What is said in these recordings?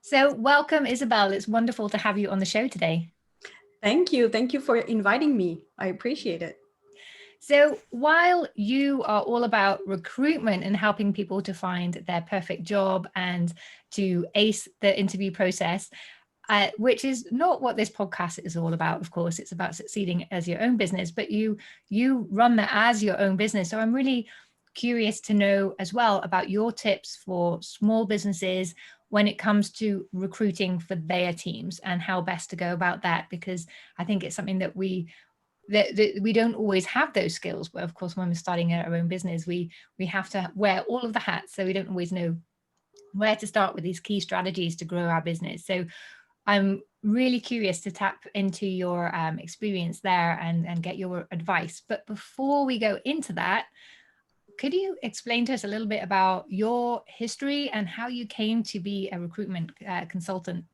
So welcome, Isabelle. It's wonderful to have you on the show today. Thank you. Thank you for inviting me. I appreciate it. So while you are all about recruitment and helping people to find their perfect job and to ace the interview process, which is not what this podcast is all about, of course, it's about succeeding as your own business, but you run that as your own business. So I'm really curious to know as well about your tips for small businesses when it comes to recruiting for their teams and how best to go about that, because I think it's something that we don't always have those skills. But of course, when we're starting our own business, we have to wear all of the hats, so we don't always know where to start with these key strategies to grow our business. So I'm really curious to tap into your experience there and get your advice. But before we go into that, could you explain to us a little bit about your history and how you came to be a recruitment consultant?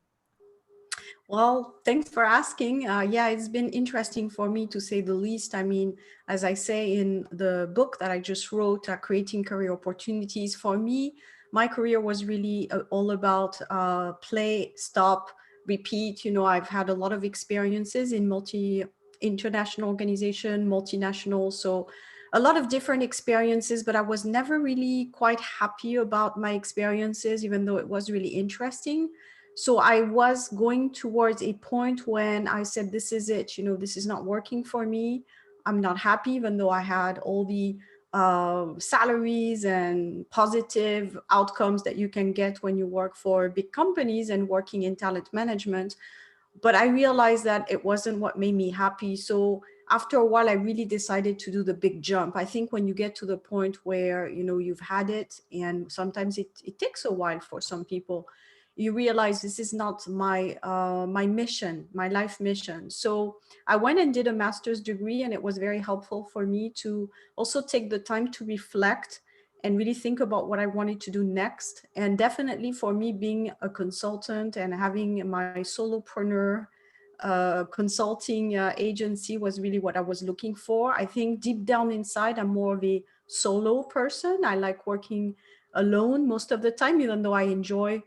Well, thanks for asking. Yeah, it's been interesting for me to say the least. I mean, as I say in the book that I just wrote, Creating Career Opportunities, for me, my career was really all about play, stop, repeat. You know, I've had a lot of experiences in international organization, multinational. So a lot of different experiences, but I was never really quite happy about my experiences, even though it was really interesting. So I was going towards a point when I said, this is it, you know, this is not working for me. I'm not happy, even though I had all the salaries and positive outcomes that you can get when you work for big companies and working in talent management. But I realized that it wasn't what made me happy. So after a while, I really decided to do the big jump. I think when you get to the point where, you know, you've had it, and sometimes it takes a while for some people, you realize this is not my mission, my life mission. So I went and did a master's degree, and it was very helpful for me to also take the time to reflect and really think about what I wanted to do next. And definitely for me, being a consultant and having my solopreneur consulting agency was really what I was looking for. I think deep down inside, I'm more of a solo person. I like working alone most of the time, even though I enjoy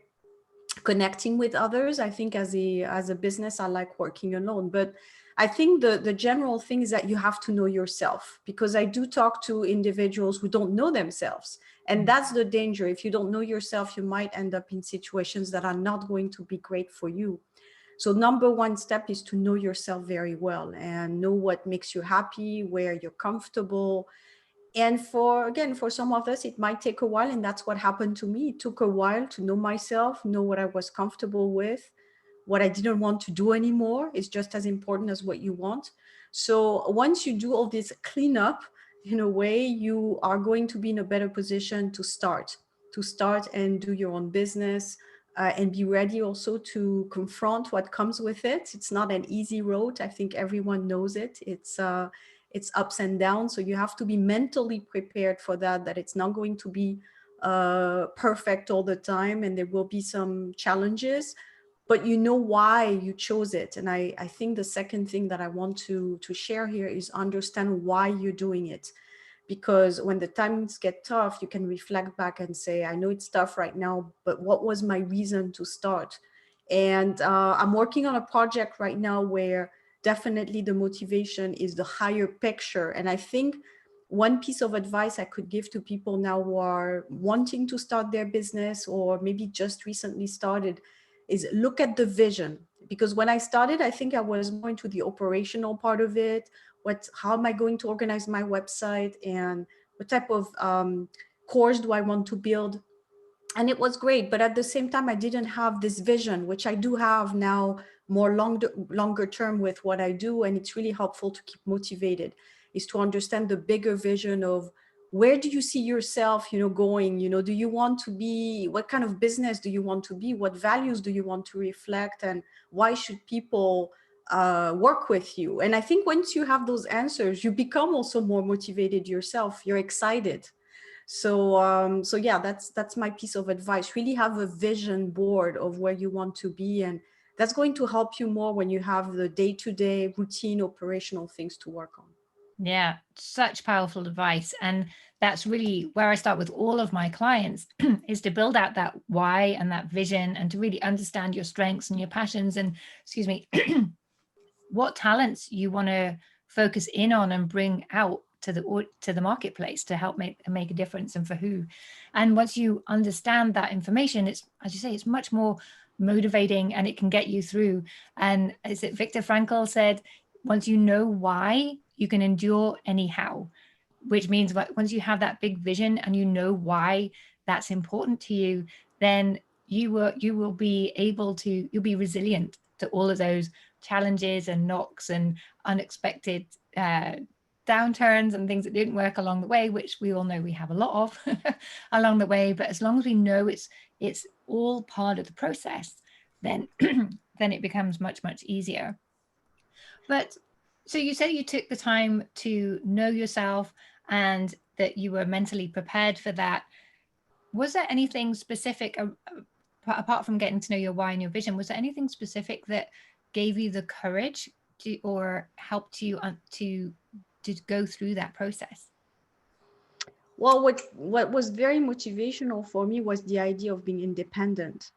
connecting with others. I think as a business, I like working alone. But I think the general thing is that you have to know yourself, because I do talk to individuals who don't know themselves. And that's the danger. If you don't know yourself, you might end up in situations that are not going to be great for you. So number one step is to know yourself very well and know what makes you happy, where you're comfortable. And for some of us, it might take a while. And that's what happened to me. It took a while to know myself, know what I was comfortable with, what I didn't want to do anymore is just as important as what you want. So once you do all this cleanup, in a way, you are going to be in a better position to start and do your own business, and be ready also to confront what comes with it. It's not an easy road. I think everyone knows it. It's ups and downs. So you have to be mentally prepared for that it's not going to be perfect all the time, and there will be some challenges, but you know why you chose it. And I think the second thing that I want to share here is understand why you're doing it. Because when the times get tough, you can reflect back and say, I know it's tough right now, but what was my reason to start? And I'm working on a project right now where definitely the motivation is the higher picture. And I think one piece of advice I could give to people now who are wanting to start their business or maybe just recently started is look at the vision. Because when I started, I think I was more into the operational part of it. How am I going to organize my website, and what type of course do I want to build? And it was great, but at the same time, I didn't have this vision, which I do have now, more longer term with what I do. And it's really helpful to keep motivated, is to understand the bigger vision of where do you see yourself, going, do you want to be, what kind of business do you want to be? What values do you want to reflect? And why should people work with you? And I think once you have those answers, you become also more motivated yourself. You're excited. So yeah, that's my piece of advice. Really have a vision board of where you want to be, and that's going to help you more when you have the day-to-day routine operational things to work on. Yeah, such powerful advice. And that's really where I start with all of my clients is to build out that why and that vision and to really understand your strengths and your passions and, excuse me, what talents you want to focus in on and bring out to the marketplace to help make a difference and for who. And once you understand that information, it's, as you say, it's much more motivating and it can get you through. And is it Viktor Frankl said, once you know why, you can endure anyhow, which means once you have that big vision and you know why that's important to you, then you will be able to, you'll be resilient to all of those challenges and knocks and unexpected downturns and things that didn't work along the way, which we all know we have a lot of along the way. But as long as we know it's all part of the process, then then it becomes much easier. But so you said you took the time to know yourself and that you were mentally prepared for that. Was there anything specific apart from getting to know your why and your vision? Was there anything specific that gave you the courage to, or helped you to go through that process? Well, what was very motivational for me was the idea of being independent.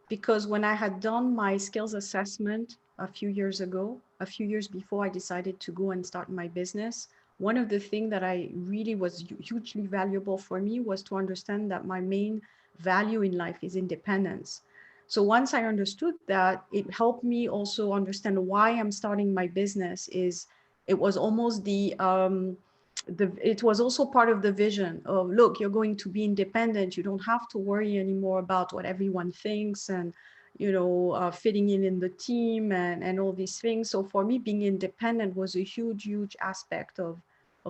Because when I had done my skills assessment a few years ago, a few years before I decided to go and start my business, one of the things that I really was hugely valuable for me was to understand that my main value in life is independence. So once I understood that, it helped me also understand why I'm starting my business. Is it was almost it was also part of the vision of, look, you're going to be independent. You don't have to worry anymore about what everyone thinks and, fitting in the team and all these things. So for me, being independent was a huge aspect of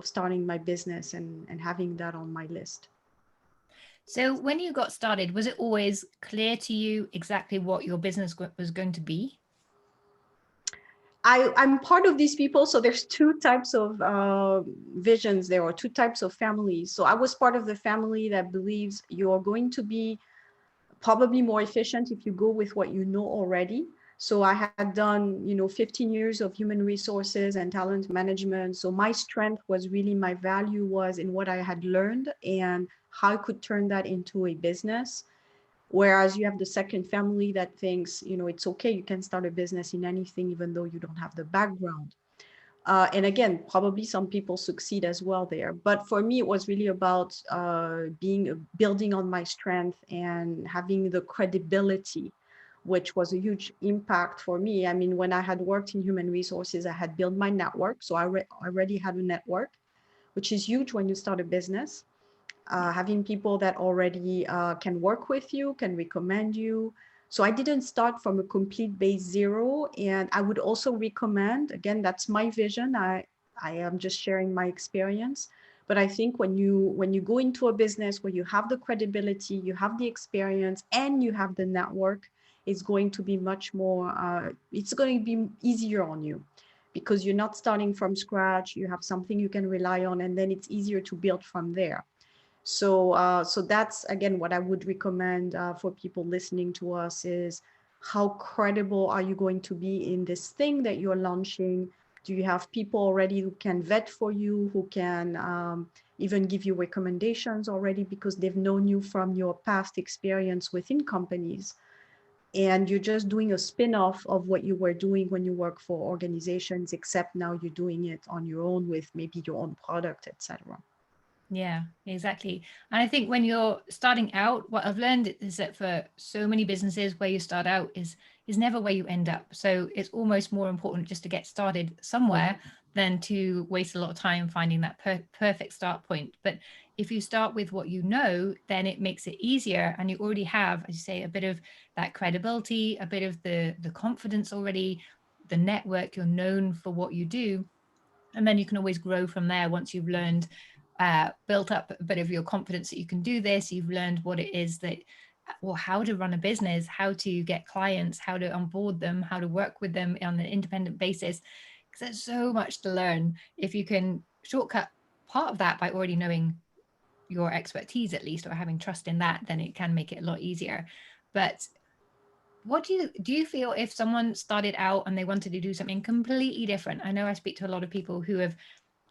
starting my business and having that on my list. So when you got started, was it always clear to you exactly what your business was going to be? I'm part of these people. So there's two types of visions there, or two types of families. So I was part of the family that believes you're going to be probably more efficient if you go with what you know already. So I had done, 15 years of human resources and talent management. So my strength was really, my value was in what I had learned and how I could turn that into a business. Whereas you have the second family that thinks, it's okay, you can start a business in anything, even though you don't have the background. And again, probably some people succeed as well there. But for me, it was really about building on my strength and having the credibility, which was a huge impact for me. I mean, when I had worked in human resources, I had built my network. So I already had a network, which is huge when you start a business. Having people that already can work with you, can recommend you. So I didn't start from a complete base zero. And I would also recommend, again, that's my vision. I am just sharing my experience. But I think when you go into a business where you have the credibility, you have the experience, and you have the network, it's going to be much more, it's going to be easier on you because you're not starting from scratch. You have something you can rely on, and then it's easier to build from there. So that's again what I would recommend for people listening to us is how credible are you going to be in this thing that you're launching? Do you have people already who can vet for you, who can even give you recommendations already because they've known you from your past experience within companies? And you're just doing a spin-off of what you were doing when you work for organizations, except now you're doing it on your own with maybe your own product, etc. Yeah, exactly. And I think when you're starting out, what I've learned is that for so many businesses, where you start out is never where you end up. So it's almost more important just to get started somewhere than to waste a lot of time finding that perfect start point. But if you start with what you know, then it makes it easier, and you already have, as you say, a bit of that credibility, a bit of the confidence already, the network, you're known for what you do, and then you can always grow from there once you've learned, built up a bit of your confidence that you can do this. You've learned what it is that, or how to run a business, how to get clients, how to onboard them, how to work with them on an independent basis, because there's so much to learn. If you can shortcut part of that by already knowing your expertise, at least, or having trust in that, then it can make it a lot easier. But what do you feel if someone started out and they wanted to do something completely different? I know I speak to a lot of people who have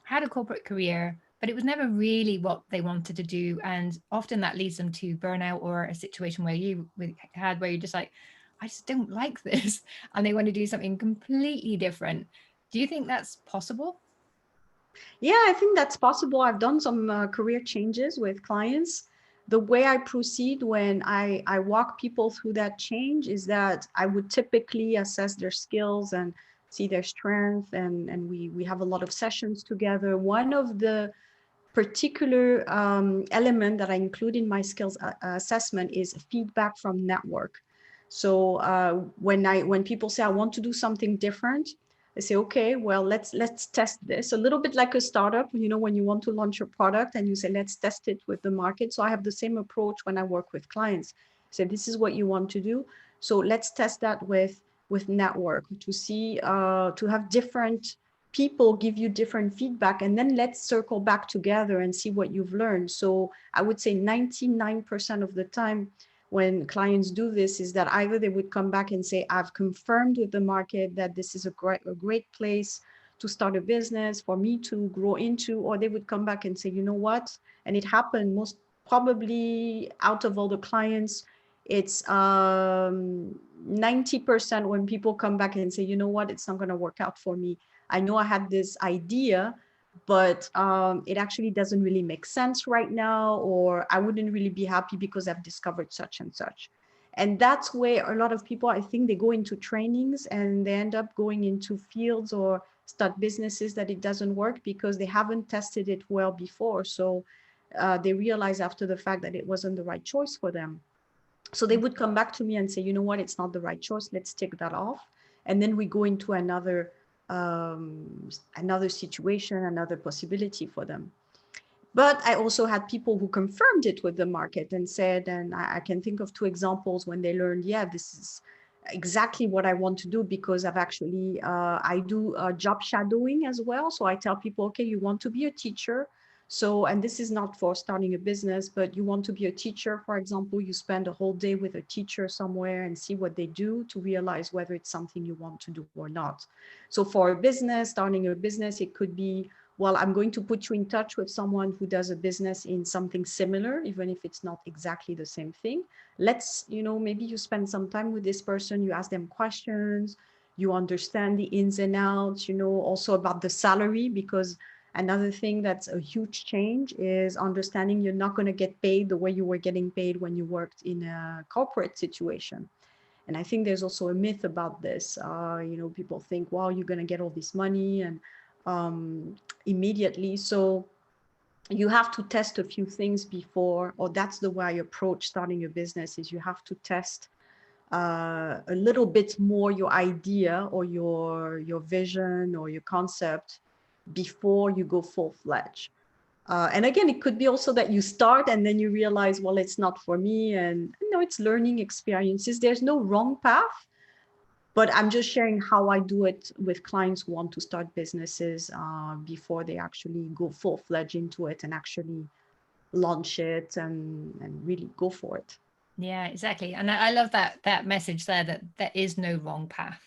had a corporate career, but it was never really what they wanted to do. And often that leads them to burnout, or a situation where you had where you're just like, I just don't like this. And they want to do something completely different. Do you think that's possible? Yeah, I think that's possible. I've done some career changes with clients. The way I proceed when I walk people through that change is that I would typically assess their skills and see their strength, and we have a lot of sessions together. One of the particular element that I include in my skills assessment is feedback from network. So when people say I want to do something different, I say, okay, well, let's test this a little bit like a startup. You know, when you want to launch a product and you say, let's test it with the market. So I have the same approach when I work with clients. Say, this is what you want to do. So let's test that with network to see to have different people give you different feedback, and then let's circle back together and see what you've learned. So I would say 99% of the time when clients do this is that either they would come back and say, I've confirmed with the market that this is a great place to start a business for me to grow into, or they would come back and say, you know what? And it happened most probably out of all the clients, it's 90% when people come back and say, you know what, it's not going to work out for me. I know I had this idea, but it actually doesn't really make sense right now, or I wouldn't really be happy because I've discovered such and such. And that's where a lot of people, I think, they go into trainings and they end up going into fields or start businesses that it doesn't work because they haven't tested it well before. So they realize after the fact that it wasn't the right choice for them. So they would come back to me and say, you know what, it's not the right choice. Let's take that off. And then we go into another situation, another possibility for them. But I also had people who confirmed it with the market and said, and I can think of two examples when they learned, yeah, this is exactly what I want to do, because I've actually, I do job shadowing as well. So I tell people, okay, you want to be a teacher. So, and this is not for starting a business, but you want to be a teacher, for example, you spend a whole day with a teacher somewhere and see what they do to realize whether it's something you want to do or not. So for a business, starting a business, it could be, well, I'm going to put you in touch with someone who does a business in something similar, even if it's not exactly the same thing. Let's, you know, maybe you spend some time with this person, you ask them questions, you understand the ins and outs, you know, also about the salary, because another thing that's a huge change is understanding you're not going to get paid the way you were getting paid when you worked in a corporate situation. And I think there's also a myth about this. You know, people think, wow, you're going to get all this money and immediately. So you have to test a few things before, or that's the way I approach starting a business, is you have to test a little bit more your idea or your vision or your concept before you go full-fledged. And again, it could be also that you start and then you realize, well, it's not for me. And you know, it's learning experiences. There's no wrong path, but I'm just sharing how I do it with clients who want to start businesses before they actually go full-fledged into it and actually launch it and really go for it. Yeah, exactly. And I love that message there, that there is no wrong path.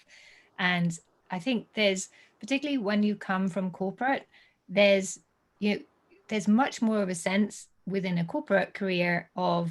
And I think there's, particularly when you come from corporate, there's, you know, there's much more of a sense within a corporate career of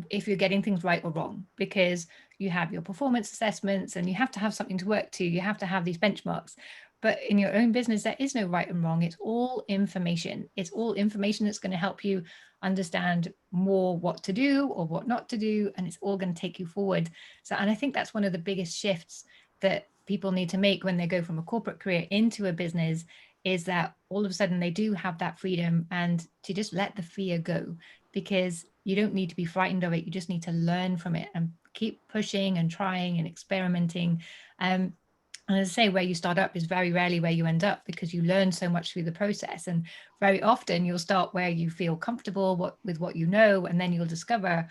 if you're getting things right or wrong, because you have your performance assessments and you have to have something to work to, you have to have these benchmarks. But in your own business, there is no right and wrong. It's all information. It's all information that's going to help you understand more what to do or what not to do, and it's all going to take you forward. So, and I think that's one of the biggest shifts that people need to make when they go from a corporate career into a business, is that all of a sudden they do have that freedom and to just let the fear go, because you don't need to be frightened of it. You just need to learn from it and keep pushing and trying and experimenting. And as I say, where you start up is very rarely where you end up, because you learn so much through the process. And very often you'll start where you feel comfortable with what you know, and then you'll discover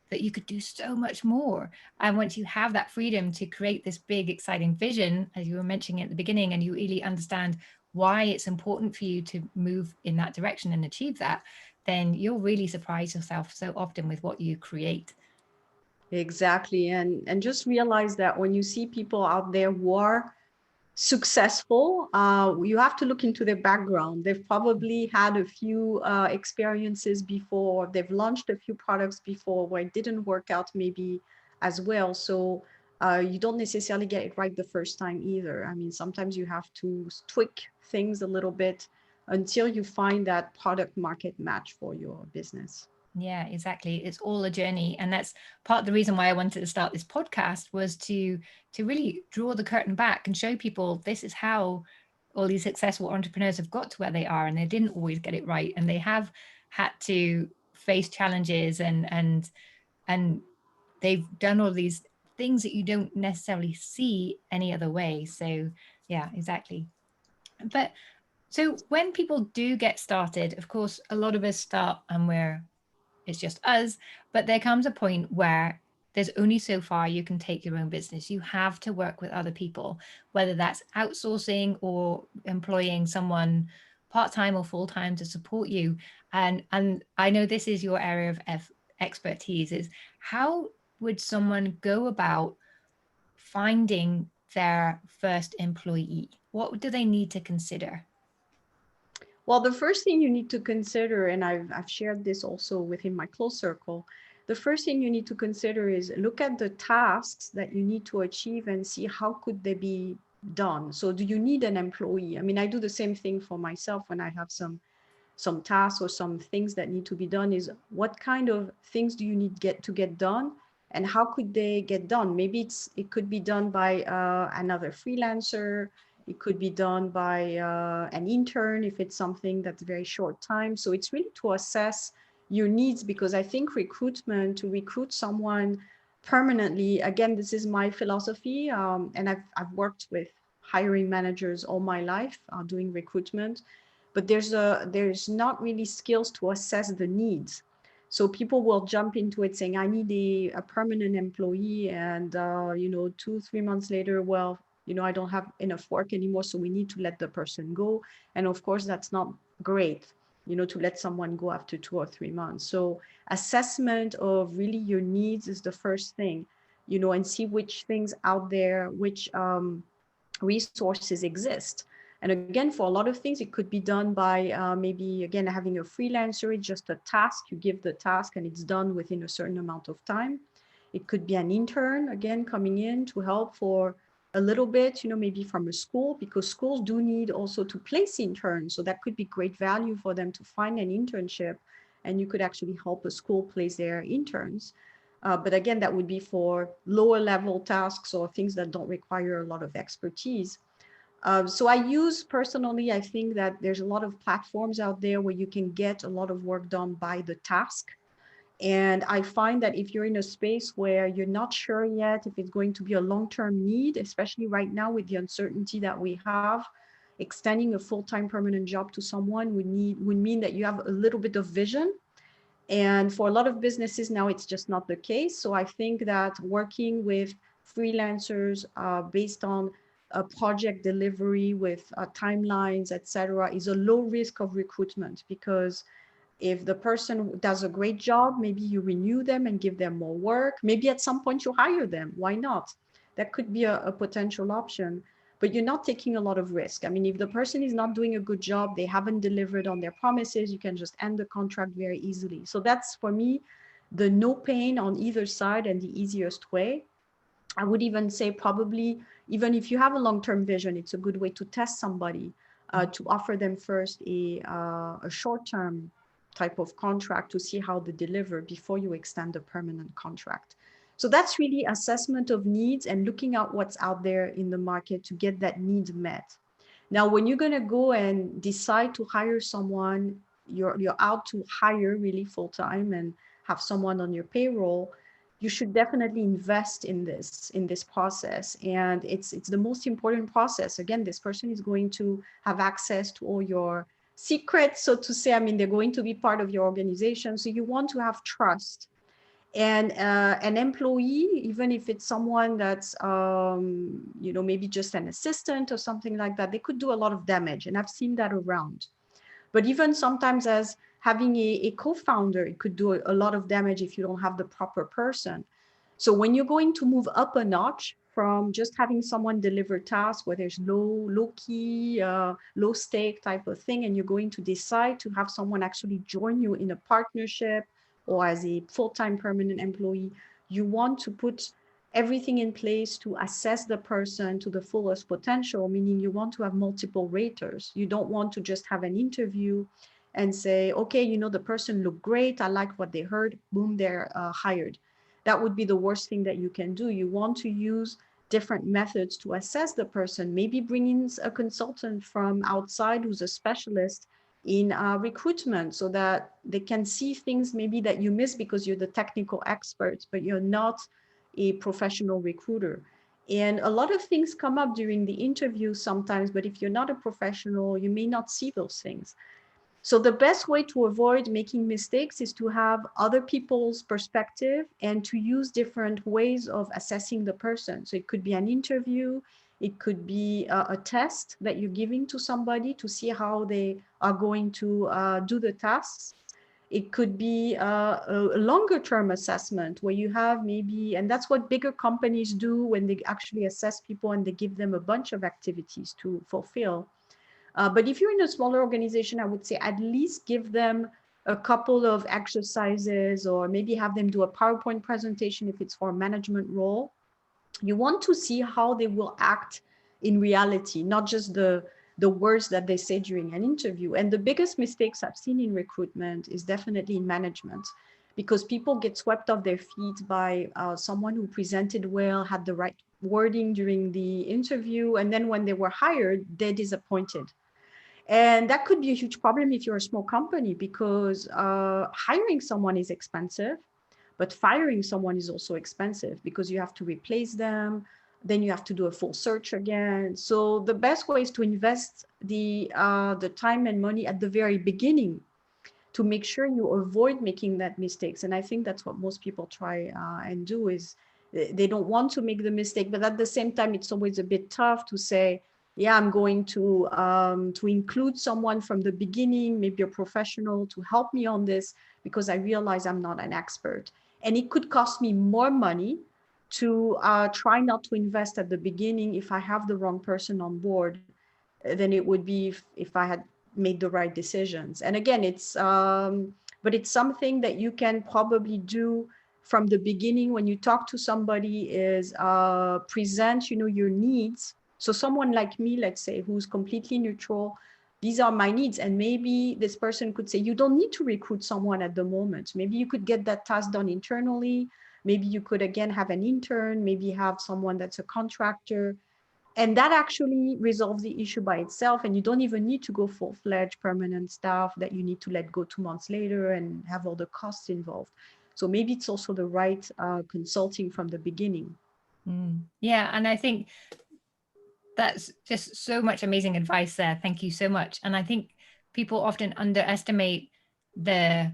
that you could do so much more. And once you have that freedom to create this big, exciting vision, as you were mentioning at the beginning, and you really understand why it's important for you to move in that direction and achieve that, then you'll really surprise yourself so often with what you create. Exactly. And just realize that when you see people out there who are successful, you have to look into their background. They've probably had a few experiences before. They've launched a few products before where it didn't work out maybe as well. So you don't necessarily get it right the first time either. I mean, sometimes you have to tweak things a little bit until you find that product market match for your business. Yeah, exactly. It's all a journey. And that's part of the reason why I wanted to start this podcast, was to really draw the curtain back and show people this is how all these successful entrepreneurs have got to where they are, and they didn't always get it right. And they have had to face challenges, and they've done all these things that you don't necessarily see any other way. So yeah, exactly. But so when people do get started, of course, a lot of us start and it's just us. But there comes a point where there's only so far you can take your own business. You have to work with other people, whether that's outsourcing or employing someone part-time or full-time to support you. And I know this is your area of expertise, is how would someone go about finding their first employee? What do they need to consider? Well, the first thing you need to consider, and I've shared this also within my close circle, the first thing you need to consider is look at the tasks that you need to achieve and see how could they be done. So do you need an employee? I mean, I do the same thing for myself when I have some tasks or some things that need to be done. Is what kind of things do you need get done, and how could they get done? Maybe it could be done by another freelancer. It could be done by an intern if it's something that's very short time. So it's really to assess your needs, because I think recruitment, to recruit someone permanently, again, this is my philosophy, and I've worked with hiring managers all my life doing recruitment, but there's not really skills to assess the needs. So people will jump into it saying, I need a permanent employee, and 2 3 months later, well, I don't have enough work anymore, so we need to let the person go. And of course that's not great, to let someone go after 2 or 3 months. So assessment of really your needs is the first thing, and see which things out there, which resources exist. And again, for a lot of things, it could be done by maybe, again, having a freelancer. It's just a task. You give the task and it's done within a certain amount of time. It could be an intern, again, coming in to help for a little bit, maybe from a school, because schools do need also to place interns. So that could be great value for them to find an internship. And you could actually help a school place their interns. But again, that would be for lower level tasks or things that don't require a lot of expertise. So I use personally, I think that there's a lot of platforms out there where you can get a lot of work done by the task. And I find that if you're in a space where you're not sure yet if it's going to be a long-term need, especially right now with the uncertainty that we have, extending a full-time permanent job to someone would mean that you have a little bit of vision. And for a lot of businesses now, it's just not the case. So I think that working with freelancers based on a project delivery with timelines, etc., is a low risk of recruitment, because if the person does a great job, maybe you renew them and give them more work. Maybe at some point you hire them. Why not? That could be a potential option, but you're not taking a lot of risk. I mean, if the person is not doing a good job, they haven't delivered on their promises, you can just end the contract very easily. So that's, for me, the no pain on either side and the easiest way. I would even say probably, even if you have a long-term vision, it's a good way to test somebody, to offer them first a short-term type of contract to see how they deliver before you extend a permanent contract. So that's really assessment of needs and looking at what's out there in the market to get that need met. Now, when you're going to go and decide to hire someone, you're out to hire really full-time and have someone on your payroll, you should definitely invest in this process. And it's the most important process. Again, this person is going to have access to all your secrets, so to say. I mean, they're going to be part of your organization. So you want to have trust. And an employee, even if it's someone that's, maybe just an assistant or something like that, they could do a lot of damage. And I've seen that around. But even sometimes as having a co-founder, it could do a lot of damage if you don't have the proper person. So when you're going to move up a notch, from just having someone deliver tasks where there's low key, low stake type of thing, and you're going to decide to have someone actually join you in a partnership or as a full-time permanent employee. You want to put everything in place to assess the person to the fullest potential, meaning you want to have multiple raters. You don't want to just have an interview and say, okay, you know, the person looked great, I like what they heard, boom, they're hired. That would be the worst thing that you can do. You want to use different methods to assess the person, maybe bring in a consultant from outside who's a specialist in recruitment so that they can see things maybe that you miss because you're the technical expert, but you're not a professional recruiter. And a lot of things come up during the interview sometimes, but if you're not a professional, you may not see those things. So the best way to avoid making mistakes is to have other people's perspective and to use different ways of assessing the person. So it could be an interview, it could be a test that you're giving to somebody to see how they are going to do the tasks. It could be a longer term assessment where you have maybe, and that's what bigger companies do when they actually assess people and they give them a bunch of activities to fulfill. But if you're in a smaller organization, I would say at least give them a couple of exercises or maybe have them do a PowerPoint presentation if it's for a management role. You want to see how they will act in reality, not just the words that they say during an interview. And the biggest mistakes I've seen in recruitment is definitely in management, because people get swept off their feet by someone who presented well, had the right wording during the interview, and then when they were hired, they're disappointed. And that could be a huge problem if you're a small company, because hiring someone is expensive, but firing someone is also expensive because you have to replace them. Then you have to do a full search again. So the best way is to invest the time and money at the very beginning to make sure you avoid making that mistakes. And I think that's what most people try and do is they don't want to make the mistake, but at the same time, it's always a bit tough to say, yeah, I'm going to include someone from the beginning, maybe a professional to help me on this, because I realize I'm not an expert. And it could cost me more money to try not to invest at the beginning if I have the wrong person on board than it would be if I had made the right decisions. And again, but it's something that you can probably do from the beginning when you talk to somebody is present, you know, your needs. So someone like me, let's say, who's completely neutral, these are my needs. And maybe this person could say, you don't need to recruit someone at the moment. Maybe you could get that task done internally. Maybe you could, again, have an intern, maybe have someone that's a contractor. And that actually resolves the issue by itself. And you don't even need to go full-fledged permanent staff that you need to let go 2 months later and have all the costs involved. So maybe it's also the right consulting from the beginning. Yeah, and I think that's just so much amazing advice there. Thank you so much. And I think people often underestimate the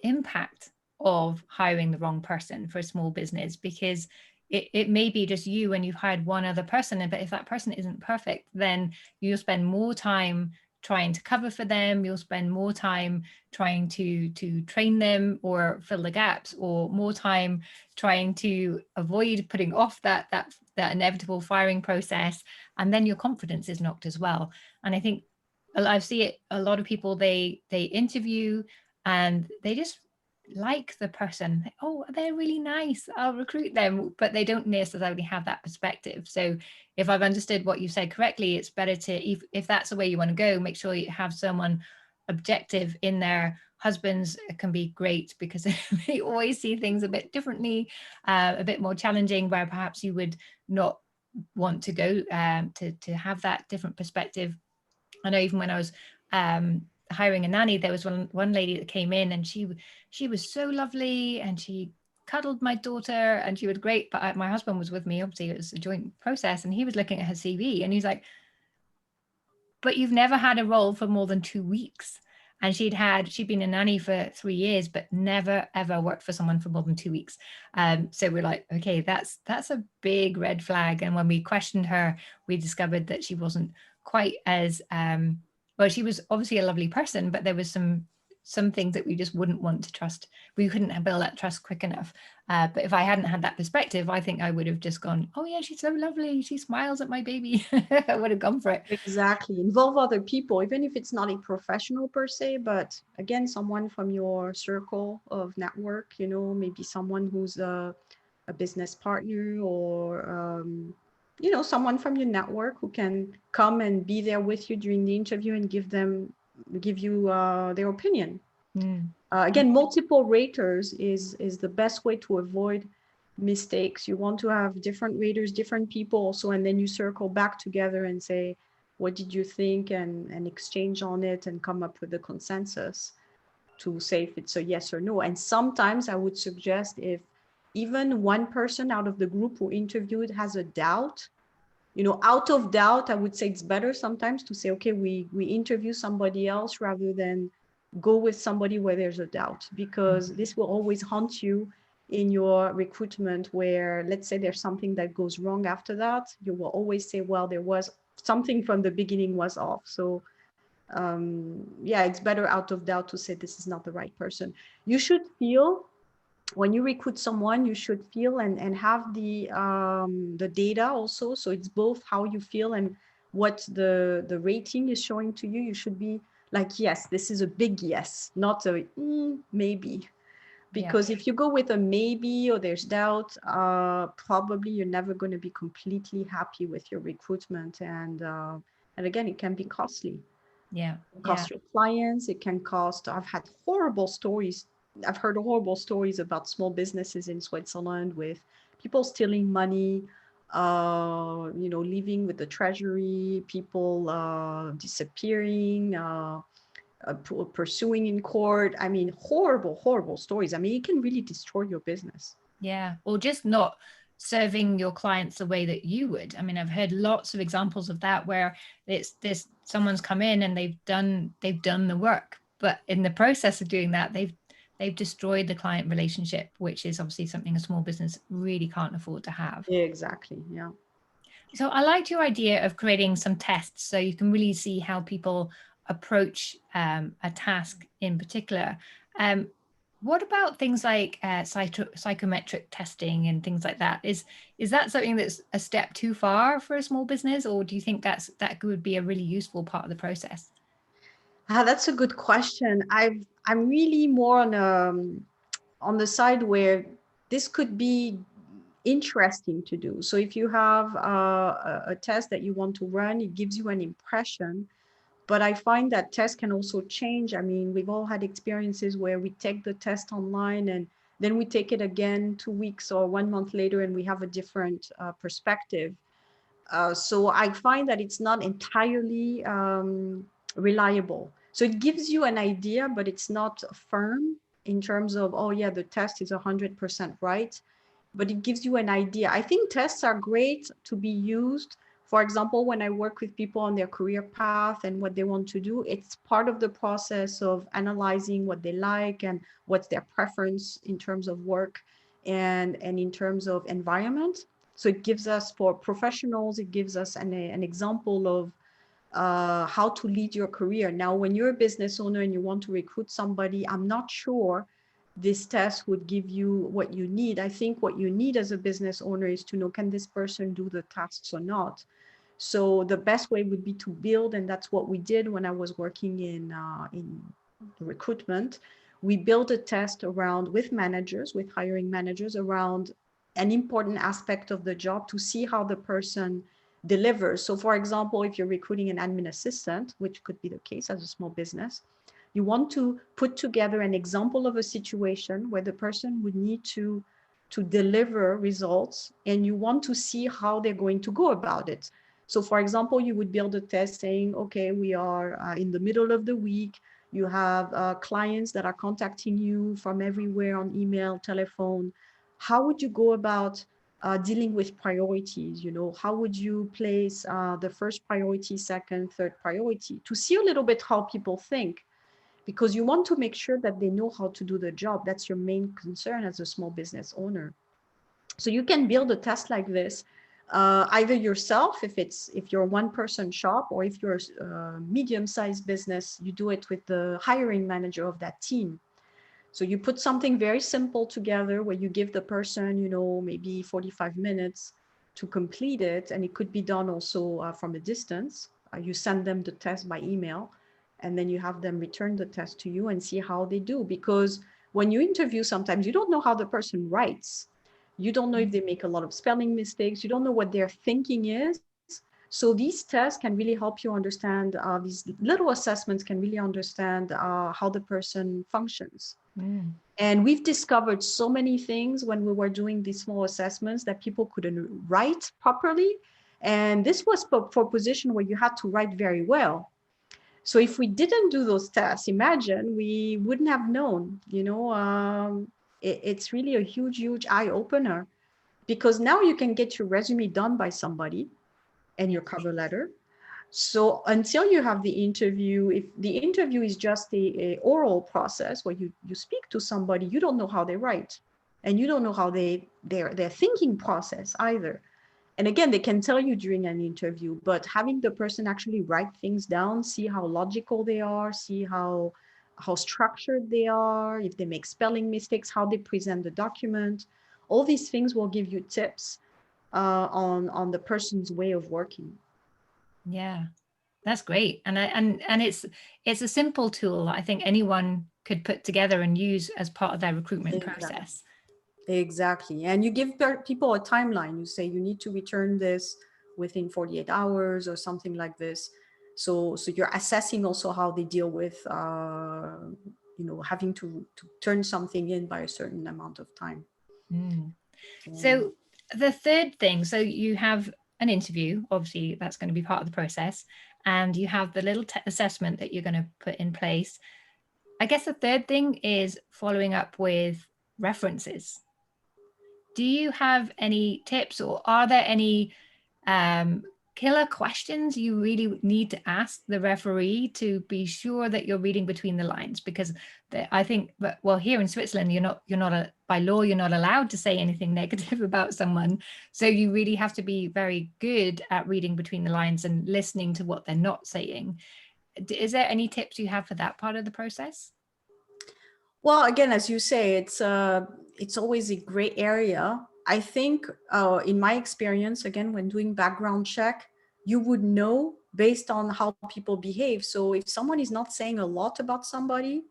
impact of hiring the wrong person for a small business, because it may be just you and you've hired one other person, but if that person isn't perfect, then you'll spend more time trying to cover for them, you'll spend more time trying to train them or fill the gaps, or more time trying to avoid putting off that inevitable firing process, and then your confidence is knocked as well. And I think I've seen it, a lot of people, they interview and they just like the person. Oh, they're really nice, I'll recruit them, but they don't necessarily have that perspective. So if I've understood what you said correctly, it's better to, if that's the way you want to go, make sure you have someone objective in there. Husbands can be great because they always see things a bit differently, a bit more challenging, where perhaps you would not want to go to have that different perspective. I know even when I was hiring a nanny, there was one lady that came in, and she was so lovely, and she cuddled my daughter, and she was great. But my husband was with me. Obviously, it was a joint process, and he was looking at her CV, and he's like, "But you've never had a role for more than 2 weeks." And she'd been a nanny for 3 years, but never ever worked for someone for more than 2 weeks. So we're like, okay, that's a big red flag. And when we questioned her, we discovered that she wasn't quite as well. She was obviously a lovely person, but there was some some things that we just wouldn't want to trust. We couldn't have built that trust quick enough. But if I hadn't had that perspective, I think I would have just gone, oh yeah, she's so lovely, she smiles at my baby. I would have gone for it. Exactly. Involve other people, even if it's not a professional per se, but again, someone from your circle of network, maybe someone who's a business partner, or, someone from your network who can come and be there with you during the interview and give you their opinion. Mm. Again, multiple raters is the best way to avoid mistakes. You want to have different raters, different people also, and then you circle back together and say, what did you think, and exchange on it and come up with a consensus to say if it's a yes or no. And sometimes I would suggest, if even one person out of the group who interviewed has a doubt, out of doubt, I would say it's better sometimes to say, okay, we interview somebody else rather than go with somebody where there's a doubt, because this will always haunt you in your recruitment, where let's say there's something that goes wrong after that, you will always say, well, there was something from the beginning was off. So yeah, it's better out of doubt to say this is not the right person. You should feel, when you recruit someone, you should feel and have the data also. So it's both how you feel and what the rating is showing to you. You should be like, yes, this is a big yes, not a maybe. Because if you go with a maybe or there's doubt, probably you're never going to be completely happy with your recruitment. And again, it can be costly. Yeah. It costs your clients. It can cost. I've had horrible stories. I've heard horrible stories about small businesses in Switzerland with people stealing money, leaving with the treasury, people disappearing, pursuing in court. I mean, horrible, horrible stories. I mean, it can really destroy your business. Yeah. Or just not serving your clients the way that you would. I mean, I've heard lots of examples of that, where it's this, someone's come in and they've done the work, but in the process of doing that, they've destroyed the client relationship, which is obviously something a small business really can't afford to have. Yeah, exactly. Yeah. So I liked your idea of creating some tests so you can really see how people approach a task in particular. What about things like psychometric testing and things like that? Is that something that's a step too far for a small business, or do you think that would be a really useful part of the process? That's a good question. I'm really more on the side where this could be interesting to do. So if you have a test that you want to run, it gives you an impression. But I find that tests can also change. I mean, we've all had experiences where we take the test online and then we take it again 2 weeks or 1 month later and we have a different perspective. So I find that it's not entirely reliable. So it gives you an idea, but it's not firm in terms of, oh yeah, the test is 100% right. But it gives you an idea. I think tests are great to be used. For example, when I work with people on their career path and what they want to do, it's part of the process of analyzing what they like and what's their preference in terms of work and in terms of environment. So it gives us, for professionals, it gives us an example of how to lead your career. Now, when you're a business owner and you want to recruit somebody, I'm not sure this test would give you what you need. I think what you need as a business owner is to know, can this person do the tasks or not? So the best way would be to build, and that's what we did when I was working in recruitment. We built a test around, with managers, with hiring managers, around an important aspect of the job to see how the person delivers. So for example, if you're recruiting an admin assistant, which could be the case as a small business, you want to put together an example of a situation where the person would need to deliver results, and you want to see how they're going to go about it. So for example, you would build a test saying, okay, we are in the middle of the week. You have clients that are contacting you from everywhere on email, telephone. How would you go about dealing with priorities? How would you place the first priority, second, third priority, to see a little bit how people think, because you want to make sure that they know how to do the job. That's your main concern as a small business owner. So you can build a test like this either yourself, if you're a one-person shop, or if you're a medium-sized business, you do it with the hiring manager of that team. So you put something very simple together where you give the person, maybe 45 minutes to complete it. And it could be done also from a distance. You send them the test by email, and then you have them return the test to you and see how they do. Because when you interview, sometimes you don't know how the person writes. You don't know if they make a lot of spelling mistakes. You don't know what their thinking is. So these tests can really help you understand, these little assessments can really understand how the person functions. Mm. And we've discovered so many things when we were doing these small assessments that people couldn't write properly. And this was for position where you had to write very well. So if we didn't do those tests, imagine we wouldn't have known, it's really a huge, huge eye opener, because now you can get your resume done by somebody and your Yes. cover letter. So until you have the interview, if the interview is just a oral process where you speak to somebody, you don't know how they write, and you don't know how their thinking process either. And again, they can tell you during an interview, but having the person actually write things down, see how logical they are, see how structured they are, if they make spelling mistakes, how they present the document, all these things will give you tips on the person's way of working. Yeah, that's great. And it's a simple tool that I think anyone could put together and use as part of their recruitment Exactly. process. Exactly. And you give people a timeline. You say you need to return this within 48 hours or something like this. So you're assessing also how they deal with, having to turn something in by a certain amount of time. Mm. Yeah. So the third thing, so you have an interview, obviously that's going to be part of the process, and you have the little assessment that you're going to put in place. I guess the third thing is following up with references. Do you have any tips, or are there any um, killer questions you really need to ask the referee to be sure that you're reading between the lines? Because I think, well, here in Switzerland, by law, you're not allowed to say anything negative about someone. So you really have to be very good at reading between the lines and listening to what they're not saying. Is there any tips you have for that part of the process? Well, again, as you say, it's always a gray area. I think, in my experience, again, when doing background check, you would know based on how people behave. So if someone is not saying a lot about somebody,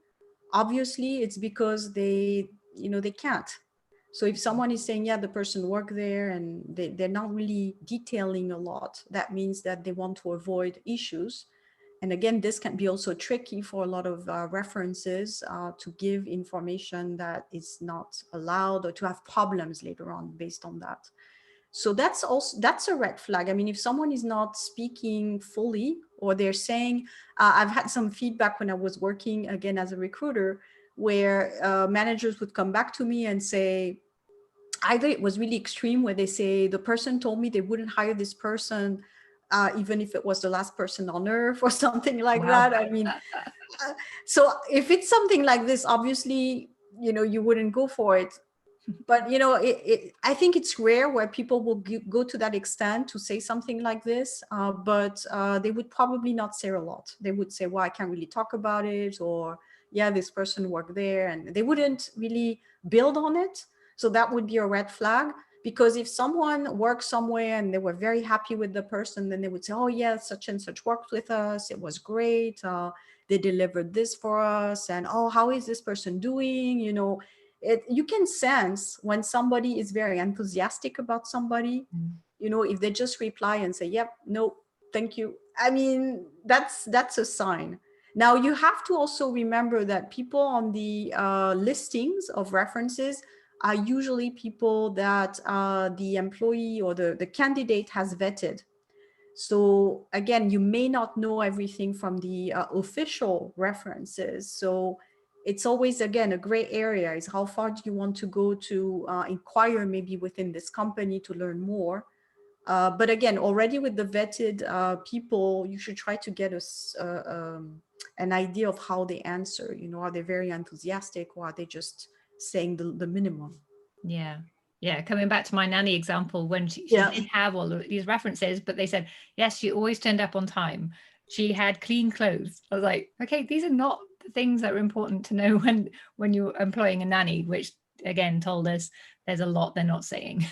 obviously it's because they can't. So if someone is saying, yeah, the person worked there, and they're not really detailing a lot, that means that they want to avoid issues. And again, this can be also tricky for a lot of references to give information that is not allowed, or to have problems later on based on that. So that's a red flag. I mean, if someone is not speaking fully, or they're saying, I've had some feedback when I was working again as a recruiter, where managers would come back to me and say, either it was really extreme, where they say the person told me they wouldn't hire this person, even if it was the last person on earth, or something like Wow. that. I mean, so if it's something like this, obviously, you wouldn't go for it. But I think it's rare where people will go to that extent to say something like this, but they would probably not say a lot. They would say, well, I can't really talk about it, or yeah, this person worked there, and they wouldn't really build on it. So that would be a red flag. Because if someone worked somewhere and they were very happy with the person, then they would say, oh yeah, such and such worked with us, it was great, they delivered this for us, and oh, how is this person doing, you can sense when somebody is very enthusiastic about somebody. Mm. If they just reply and say, yep, no, thank you, I mean, that's a sign. Now you have to also remember that people on the listings of references are usually people that the employee or the candidate has vetted. So again, you may not know everything from the official references. So it's always, again, a gray area, is how far do you want to go to inquire maybe within this company to learn more. But again, already with the vetted people, you should try to get an idea of how they answer. Are they very enthusiastic, or are they just saying the minimum? Yeah. Yeah, coming back to my nanny example, when she Yeah, did have all of these references, but they said, yes, she always turned up on time. She had clean clothes. I was like, okay, these are not the things that are important to know when you're employing a nanny, which again told us there's a lot they're not saying.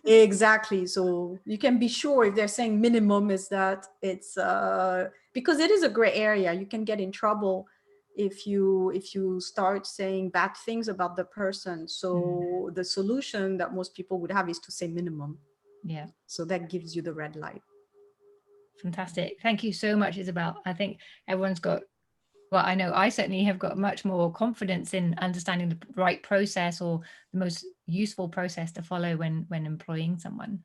exactly. So you can be sure if they're saying minimum is that it's because it is a gray area. You can get in trouble if you start saying bad things about the person. So the solution that most people would have is to say minimum. Yeah. So that gives you the red light. Fantastic. Thank you so much, Isabelle. I think everyone's got, well, I know I certainly have got much more confidence in understanding the right process or the most useful process to follow when employing someone.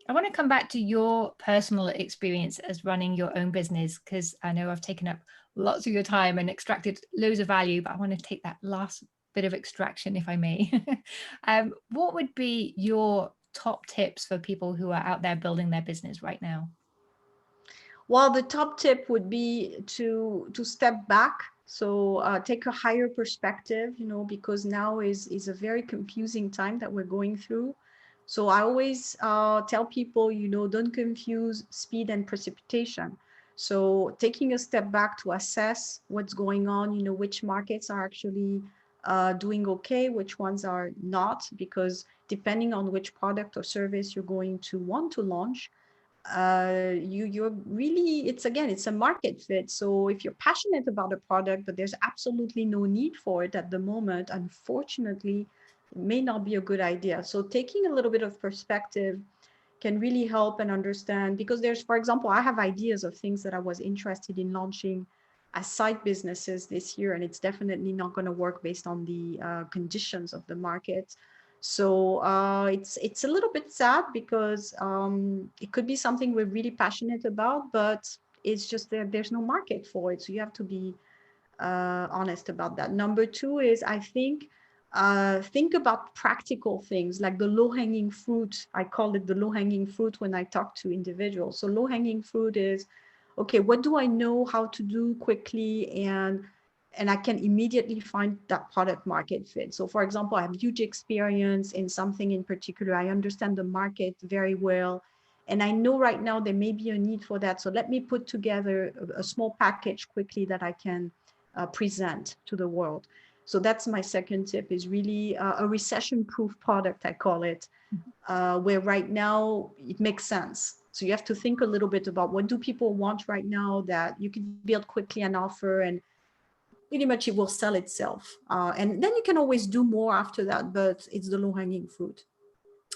I want to come back to your personal experience as running your own business, because I know I've taken up lots of your time and extracted loads of value, but I want to take that last bit of extraction, if I may. What would be your top tips for people who are out there building their business right now? Well, the top tip would be to step back. So take a higher perspective, you know, because now is a very confusing time that we're going through. So I always tell people, you know, don't confuse speed and precipitation. So taking a step back to assess what's going on, you know, which markets are actually doing okay, which ones are not, because depending on which product or service you're going to want to launch, you're really, it's again, it's a market fit. So if you're passionate about a product but there's absolutely no need for it at the moment, unfortunately it may not be a good idea. So taking a little bit of perspective can really help and understand, because there's, for example, I have ideas of things that I was interested in launching as side businesses this year, and it's definitely not going to work based on the conditions of the market. So it's a little bit sad because it could be something we're really passionate about, but it's just that there's no market for it. So you have to be honest about that. Number two is, I think about practical things like the low-hanging fruit. I call it the low-hanging fruit when I talk to individuals. So low-hanging fruit is, okay, what do I know how to do quickly, and I can immediately find that product market fit. So for example, I have huge experience in something in particular. I understand the market very well. And I know right now there may be a need for that. So let me put together a small package quickly that I can present to the world. So that's my second tip, is really a recession-proof product, I call it, where right now it makes sense. So you have to think a little bit about what do people want right now that you can build quickly an offer, and pretty much it will sell itself. And then you can always do more after that, but it's the low-hanging fruit.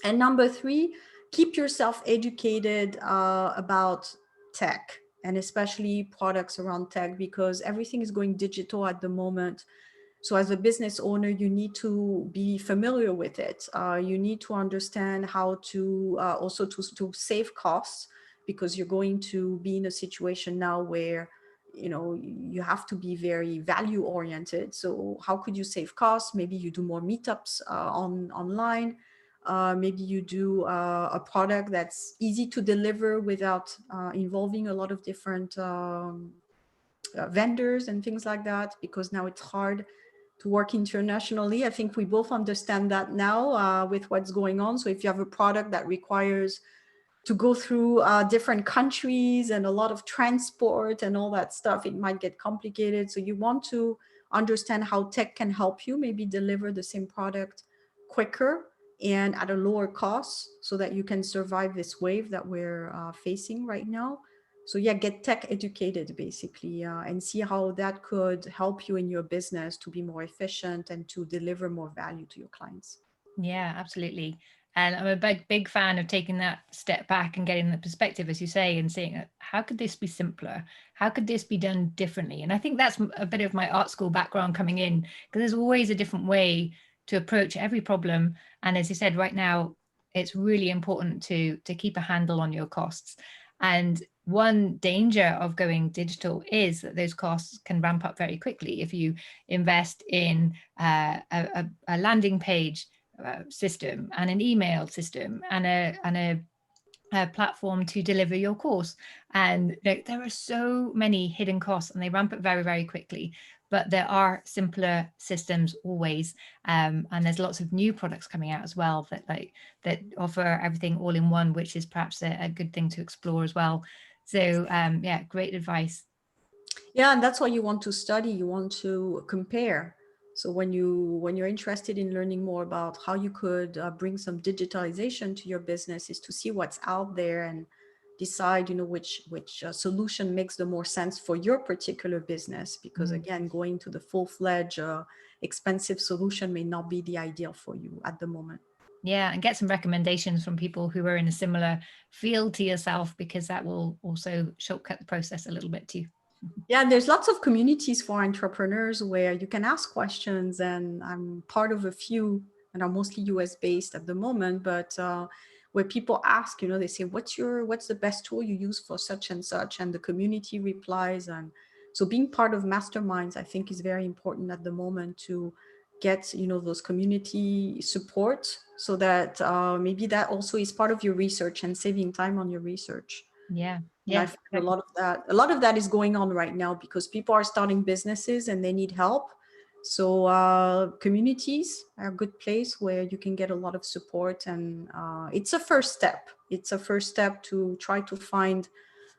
And number three, keep yourself educated about tech, and especially products around tech, because everything is going digital at the moment. So as a business owner, you need to be familiar with it. You need to understand how to also to save costs, because you're going to be in a situation now where, you know, you have to be very value oriented. So how could you save costs? Maybe you do more meetups online. Maybe you do a product that's easy to deliver without involving a lot of different vendors and things like that, because now it's hard to work internationally. I think we both understand that now with what's going on. So if you have a product that requires to go through different countries and a lot of transport and all that stuff, it might get complicated. So you want to understand how tech can help you maybe deliver the same product quicker and at a lower cost, so that you can survive this wave that we're facing right now. So yeah, get tech educated basically, and see how that could help you in your business to be more efficient and to deliver more value to your clients. Yeah, absolutely. And I'm a big fan of taking that step back and getting the perspective, as you say, and saying, how could this be simpler? How could this be done differently? And I think that's a bit of my art school background coming in, because there's always a different way to approach every problem. And as you said, right now, it's really important to keep a handle on your costs. And one danger of going digital is that those costs can ramp up very quickly. If you invest in a landing page system and an email system and a platform to deliver your course, and there are so many hidden costs and they ramp up very quickly. but there are simpler systems always. And there's lots of new products coming out as well that offer everything all in one, which is perhaps a good thing to explore as well. So yeah, great advice. Yeah, and that's what you want to study. You want to compare. So when you're interested in learning more about how you could bring some digitalization to your business, is to see what's out there and decide, which solution makes the more sense for your particular business. Because again, going to the full-fledged expensive solution may not be the ideal for you at the moment. Yeah, and get some recommendations from people who are in a similar field to yourself, because that will also shortcut the process a little bit too. Yeah, there's lots of communities for entrepreneurs where you can ask questions, and I'm part of a few, and are mostly US based at the moment, but where people ask, they say, what's the best tool you use for such and such, and the community replies. And so being part of masterminds, I think, is very important at the moment to get, those community support, so that maybe that also is part of your research and saving time on your research. Yeah. And I Yeah. find a lot of that is going on right now because people are starting businesses and they need help. So communities are a good place where you can get a lot of support, and it's a first step. It's a first step to try to find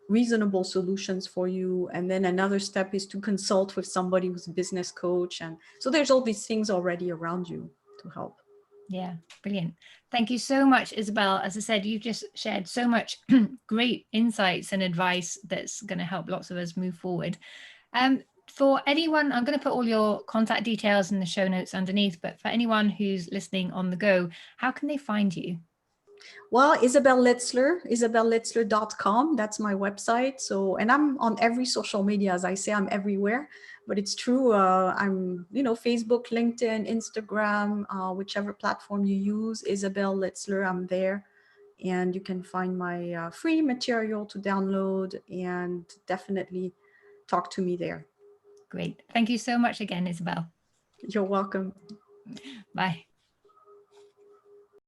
reasonable solutions for you. And then another step is to consult with somebody who's a business coach. And so there's all these things already around you to help. Yeah, brilliant. Thank you so much, Isabelle. As I said, you've just shared so much great insights and advice that's going to help lots of us move forward. For anyone, I'm going to put all your contact details in the show notes underneath, but for anyone who's listening on the go, how can they find you? Well, Isabelle Litzler, isabellelitzler.com. That's my website. So, and I'm on every social media. As I say, I'm everywhere, but it's true. I'm, Facebook, LinkedIn, Instagram, whichever platform you use, Isabelle Litzler, I'm there. And you can find my free material to download, and definitely talk to me there. Great. Thank you so much again, Isabelle. You're welcome. Bye.